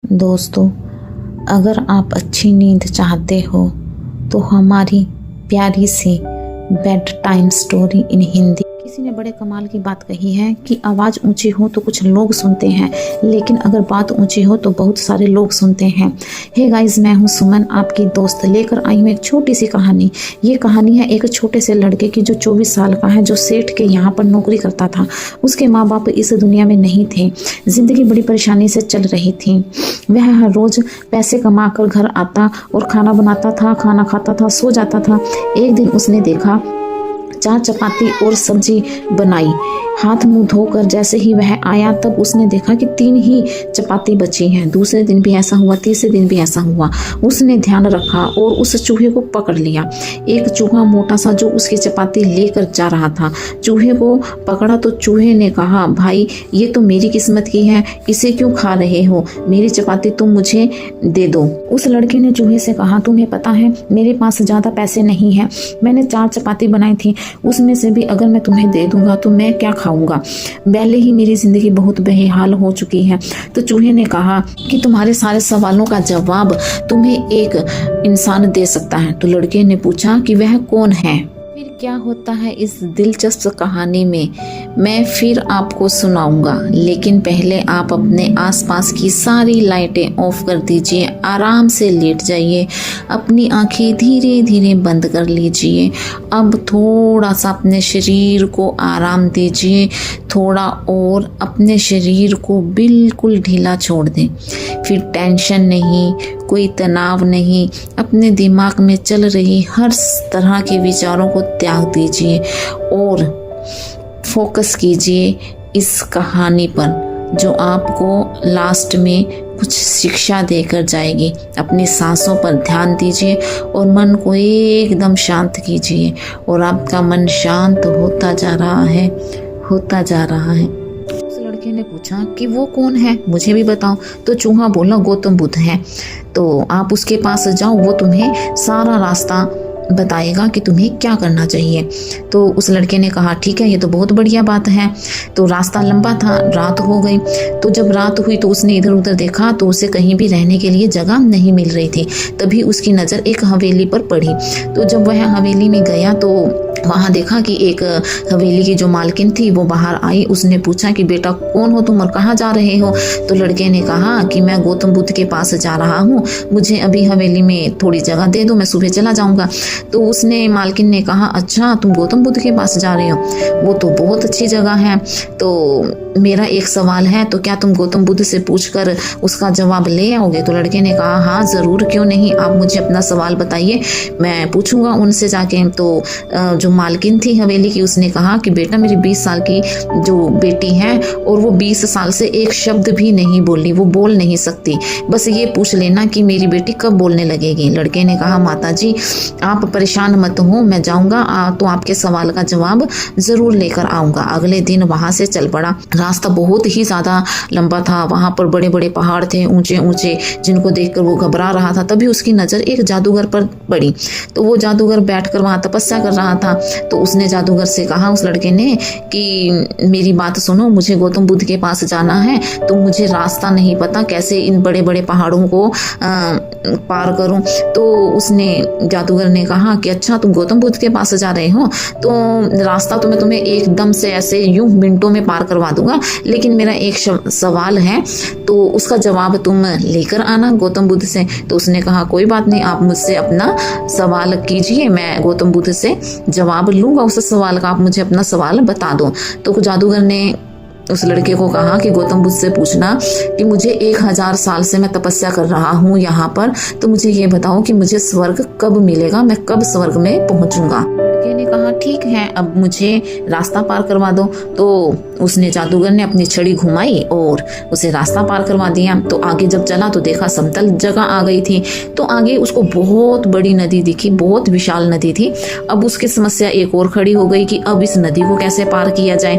दोस्तों, अगर आप अच्छी नींद चाहते हो तो हमारी प्यारी सी bedtime story in Hindi. किसी ने बड़े कमाल की बात कही है कि आवाज़ ऊंची हो तो कुछ लोग सुनते हैं, लेकिन अगर बात ऊंची हो तो बहुत सारे लोग सुनते हैं। हे गाइस, मैं हूं सुमन, आपकी दोस्त, लेकर आई हूं एक छोटी सी कहानी। ये कहानी है एक छोटे से लड़के की जो 24 साल का है, जो सेठ के यहाँ पर नौकरी करता था। उसके माँ बाप इस दुनिया में नहीं थे, जिंदगी बड़ी परेशानी से चल रही थी। वह हर रोज पैसे कमा कर घर आता और खाना बनाता था, खाना खाता था, सो जाता था। एक दिन उसने देखा 4 चपाती और सब्जी बनाई। हाथ मुंह धोकर जैसे ही वह आया तब उसने देखा कि 3 ही चपाती बची हैं। दूसरे दिन भी ऐसा हुआ, तीसरे दिन भी ऐसा हुआ। उसने ध्यान रखा और उस चूहे को पकड़ लिया। एक चूहा मोटा सा जो उसकी चपाती लेकर जा रहा था, चूहे को पकड़ा तो चूहे ने कहा, भाई ये तो मेरी किस्मत की है, इसे क्यों खा रहे हो? मेरी चपाती तुम मुझे दे दो। उस लड़के ने चूहे से कहा, तुम्हें पता है मेरे पास ज्यादा पैसे नहीं है, मैंने 4 चपाती बनाई थी, उसमें से भी अगर मैं तुम्हें दे दूंगा तो मैं क्या खाऊंगा? पहले ही मेरी जिंदगी बहुत बेहाल हो चुकी है। तो चूहे ने कहा कि तुम्हारे सारे सवालों का जवाब तुम्हें एक इंसान दे सकता है। तो लड़के ने पूछा कि वह कौन है? फिर क्या होता है इस दिलचस्प कहानी में मैं फिर आपको सुनाऊंगा, लेकिन पहले आप अपने आसपास की सारी लाइटें ऑफ कर दीजिए, आराम से लेट जाइए, अपनी आंखें धीरे धीरे बंद कर लीजिए। अब थोड़ा सा अपने शरीर को आराम दीजिए, थोड़ा और अपने शरीर को बिल्कुल ढीला छोड़ दें। फिर टेंशन नहीं, कोई तनाव नहीं, अपने दिमाग में चल रही हर तरह के विचारों को त्याग दीजिए और फोकस कीजिए इस कहानी पर, जो आपको लास्ट में कुछ शिक्षा देकर जाएगी। अपनी सांसों पर ध्यान दीजिए और मन को एकदम शांत कीजिए और आपका मन शांत होता जा रहा है, होता जा रहा है। उस लड़के ने पूछा कि वो कौन है, मुझे भी बताओ। तो चूहा बोला, गौतम बुद्ध है, तो आप उसके पास जाओ, वो तुम्हें सारा रास्ता बताएगा कि तुम्हें क्या करना चाहिए। तो उस लड़के ने कहा, ठीक है, ये तो बहुत बढ़िया बात है। तो रास्ता लंबा था, रात हो गई। तो जब रात हुई तो उसने इधर उधर देखा तो उसे कहीं भी रहने के लिए जगह नहीं मिल रही थी। तभी उसकी नज़र एक हवेली पर पड़ी। तो जब वह हवेली में गया तो वहाँ देखा कि एक हवेली की जो मालकिन थी वो बाहर आई। उसने पूछा कि बेटा कौन हो तुम और कहाँ जा रहे हो? तो लड़के ने कहा कि मैं गौतम बुद्ध के पास जा रहा हूँ, मुझे अभी हवेली में थोड़ी जगह दे दो, मैं सुबह चला जाऊँगा। तो उसने मालकिन ने कहा, अच्छा तुम गौतम बुद्ध के पास जा रहे हो, वो तो बहुत अच्छी जगह है। तो मेरा एक सवाल है, तो क्या तुम गौतम बुद्ध से पूछकर उसका जवाब ले आओगे? तो लड़के ने कहा, हाँ ज़रूर, क्यों नहीं, आप मुझे अपना सवाल बताइए, मैं पूछूंगा उनसे जाके। तो जो मालकिन थी हवेली की, उसने कहा कि बेटा मेरी 20 साल की जो बेटी है और वो 20 साल से एक शब्द भी नहीं बोली, वो बोल नहीं सकती, बस ये पूछ लेना कि मेरी बेटी कब बोलने लगेगी। लड़के ने कहा, माता जी आप परेशान मत हो, मैं जाऊंगा तो आपके सवाल का जवाब जरूर लेकर आऊंगा। अगले दिन वहां से चल पड़ा। रास्ता बहुत ही ज्यादा लंबा था, वहां पर बड़े बड़े पहाड़ थे ऊंचे ऊंचे, जिनको देखकर वो घबरा रहा था। तभी उसकी नजर एक जादूगर पर पड़ी। तो वो जादूगर बैठकर वहां तपस्या कर रहा था। तो उसने जादूगर से कहा, उस लड़के ने, कि मेरी बात सुनो, मुझे गौतम बुद्ध के पास जाना है, तो मुझे रास्ता नहीं पता, कैसे इन बड़े बड़े पहाड़ों को पार करूं। तो उसने जादूगर ने कहा कि अच्छा तुम गौतम बुद्ध के पास जा रहे हो, तो रास्ता तो मैं तुम्हें एकदम से ऐसे यूं मिनटों में पार करवा दूंगा, लेकिन मेरा एक सवाल है, तो उसका जवाब तुम लेकर आना गौतम बुद्ध से। तो उसने कहा, कोई बात नहीं, आप मुझसे अपना सवाल कीजिए, मैं गौतम बुद्ध से जवाब लूंगा उस सवाल का, आप मुझे अपना सवाल बता दो। तो जादूगर ने उस लड़के को कहा कि गौतम बुद्ध से पूछना कि मुझे 1000 साल से मैं तपस्या कर रहा हूँ यहाँ पर, तो मुझे ये बताओ कि मुझे स्वर्ग कब मिलेगा, मैं कब स्वर्ग में पहुंचूंगा। लड़के ने कहा, ठीक है, अब मुझे रास्ता पार करवा दो। तो उसने जादूगर ने अपनी छड़ी घुमाई और उसे रास्ता पार करवा दिया। तो आगे जब चला तो देखा समतल जगह आ गई थी। तो आगे उसको बहुत बड़ी नदी दिखी, बहुत विशाल नदी थी। अब उसकी समस्या एक और खड़ी हो गई कि अब इस नदी को कैसे पार किया जाए।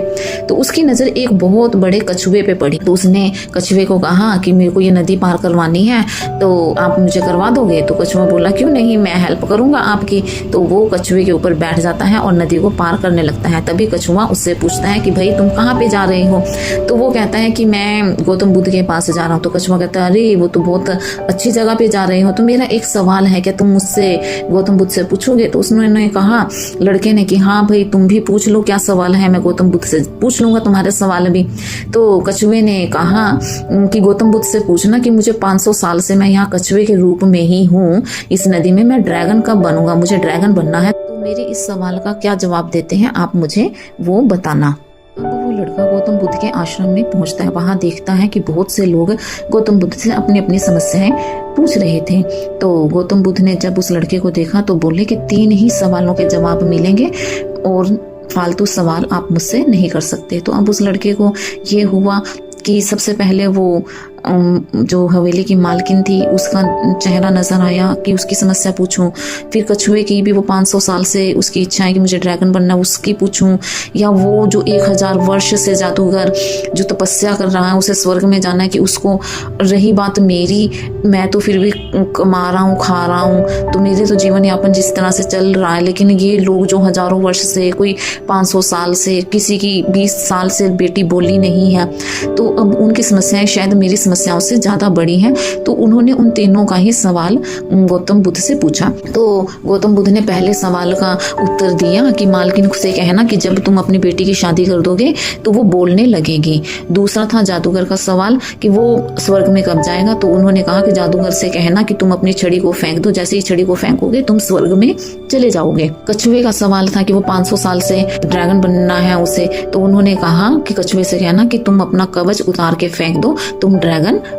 तो उसकी नजर एक बहुत बड़े कछुए पे पड़ी। तो उसने कछुए को कहा कि मेरे को ये नदी पार करवानी है, तो आप मुझे करवा दोगे? तो कछुआ बोला, क्यों नहीं, मैं हेल्प करूंगा आपकी। तो वो कछुए के ऊपर बैठ जाता जाता है और नदी को पार करने लगता है। तभी कछुआ उससे पूछता है कि भाई तुम कहाँ पे जा रहे हो? तो वो कहता है कि मैं गौतम बुद्ध के पास जा रहा हूँ। तो कछुआ कहता है अरे वो तो बहुत अच्छी जगह पे जा रहे हो, तो मेरा एक सवाल है, क्या तुम मुझसे गौतम बुद्ध से पूछोगे? तो उसने कहा, लड़के ने कि हाँ भाई तुम भी पूछ लो, क्या सवाल है, मैं गौतम बुद्ध से पूछ लूंगा तुम्हारे सवाल भी। तो कछुए ने कहा कि गौतम बुद्ध से पूछना कि मुझे 500 साल से मैं यहाँ कछुए के रूप में ही हूँ इस नदी में, मैं ड्रैगन कब बनूंगा, मुझे ड्रैगन बनना है। तो मेरे इस सवाल का क्या जवाब देते हैं आप मुझे वो बताना। वो लड़का गौतम बुद्ध के आश्रम में पहुंचता है। वहां देखता है कि बहुत से लोग गौतम बुद्ध से अपनी अपनी समस्याएं पूछ रहे थे। तो गौतम बुद्ध ने जब उस लड़के को देखा तो बोले कि 3 ही सवालों के जवाब मिलेंगे और फालतू सवाल आप मुझसे नहीं कर सकते। तो अब उस लड़के को ये हुआ कि सबसे पहले वो जो हवेली की मालकिन थी उसका चेहरा नजर आया कि उसकी समस्या पूछूं। फिर कछुए की भी वो 500 साल से उसकी इच्छा है कि मुझे ड्रैगन बनना, उसकी पूछूं। या वो जो 1000 वर्ष से जादूगर जो तपस्या कर रहा है उसे स्वर्ग में जाना है कि उसको। रही बात मेरी, मैं तो फिर भी कमा रहा हूँ, खा रहा हूँ, तो मेरे तो जीवन यापन जिस तरह से चल रहा है, लेकिन ये लोग जो हजारों वर्ष से, कोई 500 साल से, किसी की 20 साल से बेटी बोली नहीं है, तो अब उनकी समस्याएं शायद मेरी समस्याओं से ज्यादा बड़ी हैं। तो उन्होंने उन तीनों का ही सवाल गौतम बुद्ध से पूछा। तो गौतम बुद्ध ने पहले सवाल का उत्तर दिया कि मालकिन से कहना कि जब तुम अपनी बेटी की शादी कर दोगे तो वो बोलने लगेगी। दूसरा था जादूगर का सवाल कि वो स्वर्ग में कब जाएगा। तो उन्होंने कहा कि जादूगर से कहना कि तुम अपनी छड़ी को फेंक दो, जैसे ही छड़ी को फेंकोगे तुम स्वर्ग में चले जाओगे। कछुए का सवाल था कि वो 500 साल से ड्रैगन बनना है उसे। तो उन्होंने कहा कि कछुए से कहना कि तुम अपना कवच उतार के फेंक दो, तुम ड्रैगन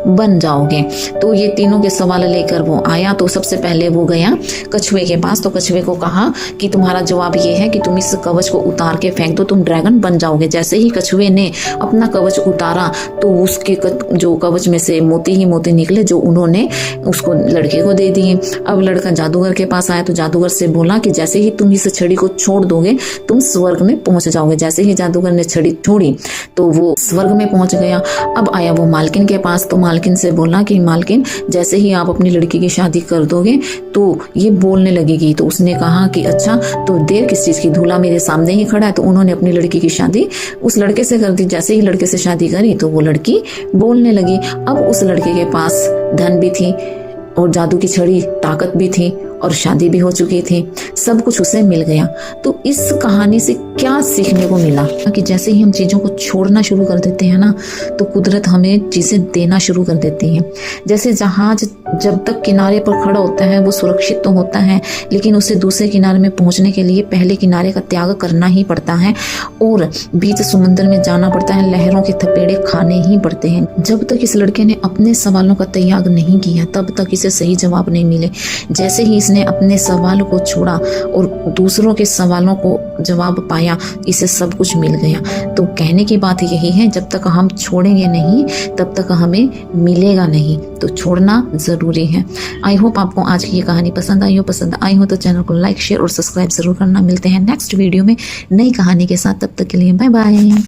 बन जाओगे। तो ये तीनों के सवाल लेकर वो आया। तो सबसे पहले वो गया कछुए के पास। तो कछुए को कहा कि तुम्हारा जवाब ये है कि तुम इस कवच को उतार के फेंक दो, तुम ड्रैगन बन जाओगे। जैसे ही कछुए ने अपना कवच उतारा तो उसके जो कवच में से मोती ही मोती निकले, जो उन्होंने उसको लड़के को दे दिए। अब लड़का जादूगर के पास आया तो जादूगर से बोला कि जैसे ही तुम इस छड़ी को छोड़ दोगे तुम स्वर्ग में पहुंच जाओगे। जैसे ही जादूगर ने छड़ी छोड़ी तो वो स्वर्ग में पहुंच गया। अब आया वो मालकिन के पास। तो मालकिन से बोला कि मालकिन जैसे ही आप अपनी लड़की की शादी कर दोगे तो ये बोलने लगेगी। तो उसने कहा कि अच्छा, तो देर किस चीज की, दूल्हा मेरे सामने ही खड़ा है। तो उन्होंने अपनी लड़की की शादी उस लड़के से कर दी। जैसे ही लड़के से शादी करी तो वो लड़की बोलने लगी। अब उस लड़के के पास धन भी थी और जादू की छड़ी ताकत भी थी और शादी भी हो चुकी थी, सब कुछ उसे मिल गया। तो इस कहानी से क्या सीखने को मिला कि जैसे ही हम चीजों को छोड़ना शुरू कर देते हैं ना, तो कुदरत हमें चीजें देना शुरू कर देती है। जैसे जहाज जब तक किनारे पर खड़ा होता है वो सुरक्षित तो होता है, लेकिन उसे दूसरे किनारे में पहुंचने के लिए पहले किनारे का त्याग करना ही पड़ता है और बीच समुद्र में जाना पड़ता है, लहरों के थपेड़े खाने ही पड़ते हैं। जब तक इस लड़के ने अपने सवालों का त्याग नहीं किया तब तक इसे सही जवाब नहीं मिले। जैसे ही इसने अपने सवाल को छोड़ा और दूसरों के सवालों को जवाब पाया, इसे सब कुछ मिल गया। तो कहने की बात यही है, जब तक हम छोड़ेंगे नहीं तब तक हमें मिलेगा नहीं। तो छोड़ना जरूरी है। आई होप आपको आज की ये कहानी पसंद आई हो। पसंद आई हो तो चैनल को लाइक, शेयर और सब्सक्राइब जरूर करना। मिलते हैं नेक्स्ट वीडियो में नई कहानी के साथ। तब तक के लिए बाय बाय।